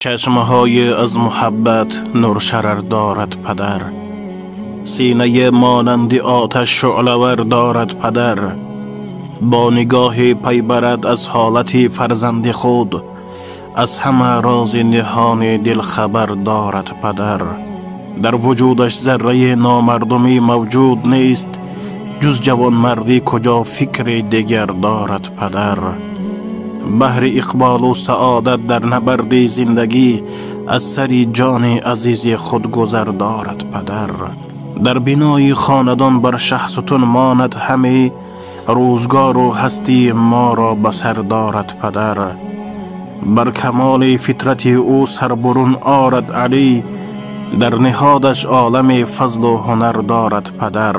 چشمهای از محبت نور شرر دارد پدر، سینه مانند آتش شعله‌ور دارد پدر. با نگاه پی برد از حالت فرزند خود، از همه راز نهان دل خبر دارد پدر. در وجودش ذره نامردمی موجود نیست، جز جوان مردی کجا فکر دیگر دارد پدر. بحر اقبال و سعادت در نبرد زندگی، از سر جان عزیز خود گذر دارد پدر. در بنای خاندان بر شه ستون ماند همه، روزگار و هستی ما را بسر دارد پدر. بر کمال فطرت او سربرون آرد علی، در نهادش عالم فضل و هنر دارد پدر.